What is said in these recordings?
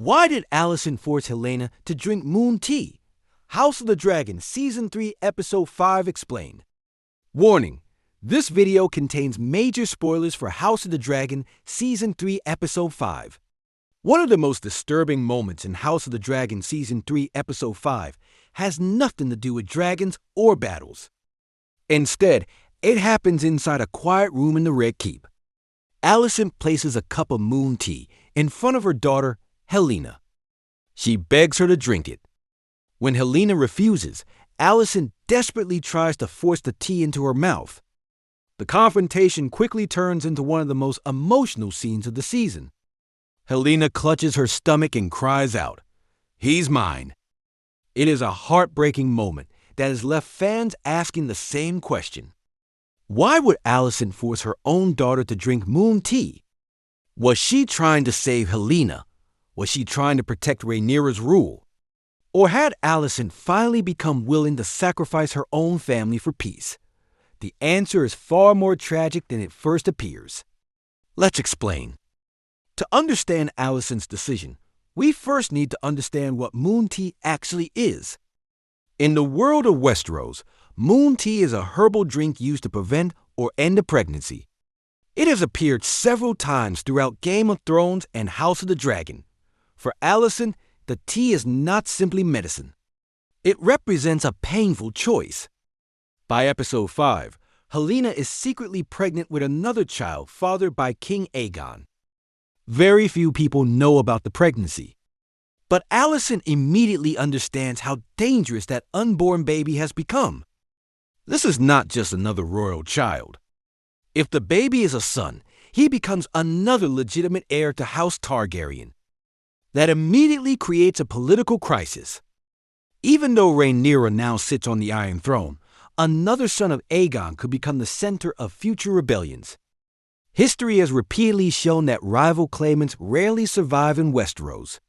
Why did Alicent force Helaena to drink moon tea? House of the Dragon, Season 3, Episode 5 explained. Warning: this video contains major spoilers for House of the Dragon, Season 3, Episode 5. One of the most disturbing moments in House of the Dragon, Season 3, Episode 5 has nothing to do with dragons or battles. Instead, it happens inside a quiet room in the Red Keep. Alicent places a cup of moon tea in front of her daughter, Helaena. She begs her to drink it. When Helaena refuses, Alicent desperately tries to force the tea into her mouth. The confrontation quickly turns into one of the most emotional scenes of the season. Helaena clutches her stomach and cries out, "He's mine." It is a heartbreaking moment that has left fans asking the same question. Why would Alicent force her own daughter to drink moon tea? Was she trying to save Helaena? Was she trying to protect Rhaenyra's rule? Or had Alicent finally become willing to sacrifice her own family for peace? The answer is far more tragic than it first appears. Let's explain. To understand Alicent's decision, we first need to understand what moon tea actually is. In the world of Westeros, moon tea is a herbal drink used to prevent or end a pregnancy. It has appeared several times throughout Game of Thrones and House of the Dragon. For Alicent, the tea is not simply medicine. It represents a painful choice. By Episode 5, Helaena is secretly pregnant with another child fathered by King Aegon. Very few people know about the pregnancy. But Alicent immediately understands how dangerous that unborn baby has become. This is not just another royal child. If the baby is a son, he becomes another legitimate heir to House Targaryen. That immediately creates a political crisis. Even though Rhaenyra now sits on the Iron Throne, another son of Aegon could become the center of future rebellions. History has repeatedly shown that rival claimants rarely survive in Westeros.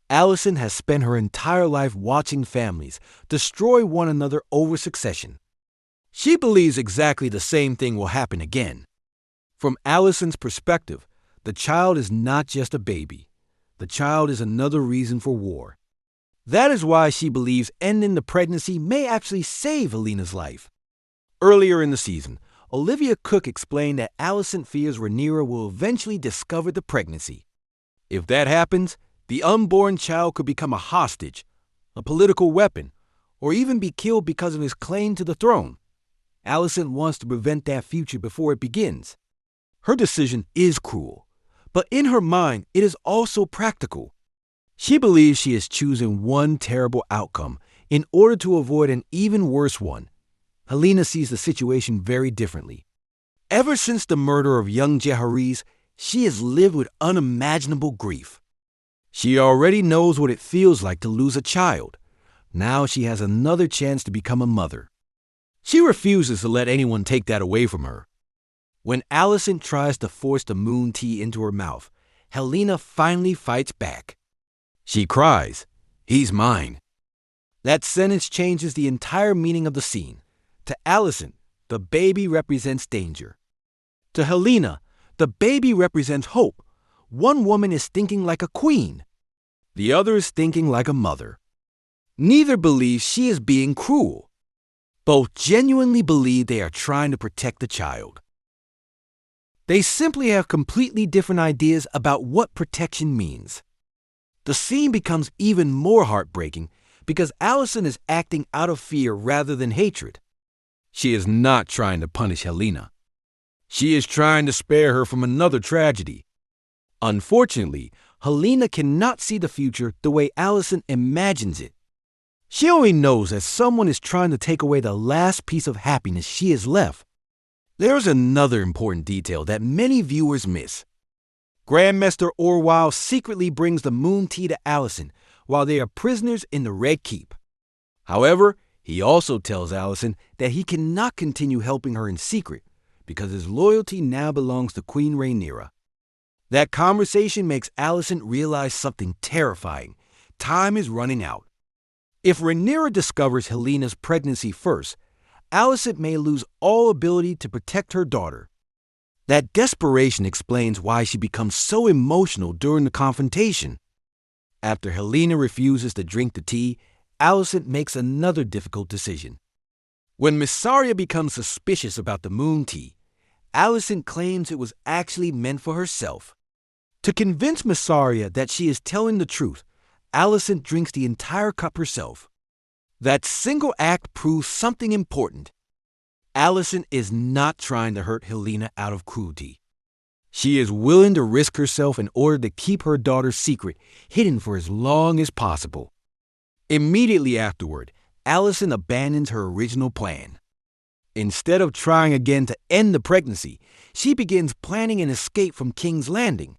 Alicent has spent her entire life watching families destroy one another over succession. She believes exactly the same thing will happen again. From Alicent's perspective, the child is not just a baby. The child is another reason for war. That is why she believes ending the pregnancy may actually save Helena's life. Earlier in the season, Olivia Cook explained that Alicent fears Rhaenyra will eventually discover the pregnancy. If that happens, the unborn child could become a hostage, a political weapon, or even be killed because of his claim to the throne. Alicent wants to prevent that future before it begins. Her decision is cruel, but in her mind, it is also practical. She believes she is choosing one terrible outcome in order to avoid an even worse one. Helaena sees the situation very differently. Ever since the murder of young Jaehaerys, she has lived with unimaginable grief. She already knows what it feels like to lose a child. Now she has another chance to become a mother. She refuses to let anyone take that away from her. When Alicent tries to force the moon tea into her mouth, Helaena finally fights back. She cries, "He's mine." That sentence changes the entire meaning of the scene. To Alicent, the baby represents danger. To Helaena, the baby represents hope. One woman is thinking like a queen. The other is thinking like a mother. Neither believes she is being cruel. Both genuinely believe they are trying to protect the child. They simply have completely different ideas about what protection means. The scene becomes even more heartbreaking because Alicent is acting out of fear rather than hatred. She is not trying to punish Helaena. She is trying to spare her from another tragedy. Unfortunately, Helaena cannot see the future the way Alicent imagines it. She only knows that someone is trying to take away the last piece of happiness she has left. There is another important detail that many viewers miss. Grandmaster Orwyle secretly brings the moon tea to Alicent while they are prisoners in the Red Keep. However, he also tells Alicent that he cannot continue helping her in secret because his loyalty now belongs to Queen Rhaenyra. That conversation makes Alicent realize something terrifying. Time is running out. If Rhaenyra discovers Helena's pregnancy first, Alicent may lose all ability to protect her daughter. That desperation explains why she becomes so emotional during the confrontation. After Helaena refuses to drink the tea, Alicent makes another difficult decision. When Mysaria becomes suspicious about the moon tea, Alicent claims it was actually meant for herself. To convince Mysaria that she is telling the truth, Alicent drinks the entire cup herself. That single act proves something important. Alicent is not trying to hurt Helaena out of cruelty. She is willing to risk herself in order to keep her daughter's secret hidden for as long as possible. Immediately afterward, Alicent abandons her original plan. Instead of trying again to end the pregnancy, she begins planning an escape from King's Landing.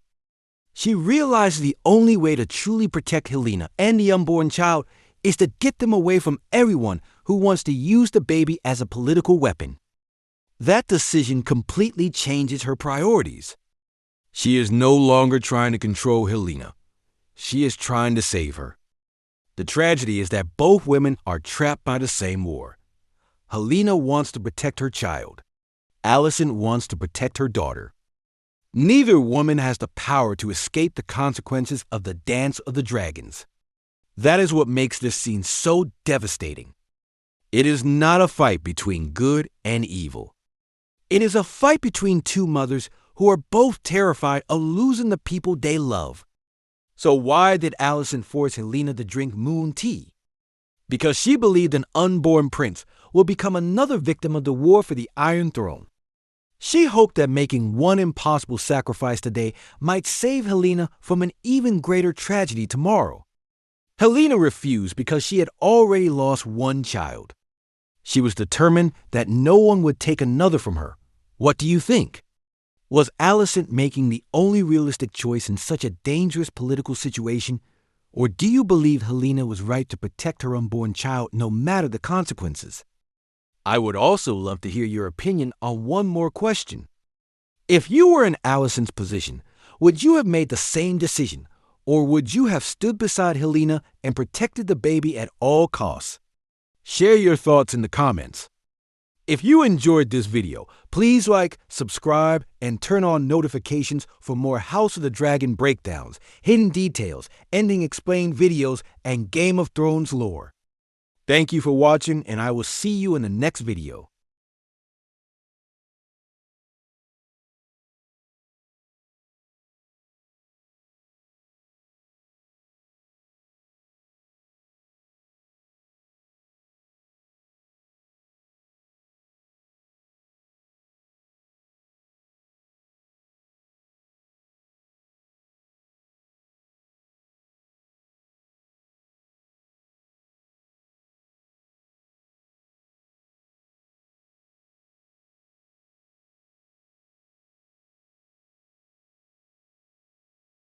She realizes the only way to truly protect Helaena and the unborn child is to get them away from everyone who wants to use the baby as a political weapon. That decision completely changes her priorities. She is no longer trying to control Helaena. She is trying to save her. The tragedy is that both women are trapped by the same war. Helaena wants to protect her child. Alicent wants to protect her daughter. Neither woman has the power to escape the consequences of the Dance of the Dragons. That is what makes this scene so devastating. It is not a fight between good and evil. It is a fight between two mothers who are both terrified of losing the people they love. So why did Alicent force Helaena to drink moon tea? Because she believed an unborn prince will become another victim of the war for the Iron Throne. She hoped that making one impossible sacrifice today might save Helaena from an even greater tragedy tomorrow. Helaena refused because she had already lost one child. She was determined that no one would take another from her. What do you think? Was Alicent making the only realistic choice in such a dangerous political situation? Or do you believe Helaena was right to protect her unborn child no matter the consequences? I would also love to hear your opinion on one more question. If you were in Alicent's position, would you have made the same decision, or would you have stood beside Helaena and protected the baby at all costs? Share your thoughts in the comments. If you enjoyed this video, please like, subscribe, and turn on notifications for more House of the Dragon breakdowns, hidden details, ending explained videos, and Game of Thrones lore. Thank you for watching, and I will see you in the next video.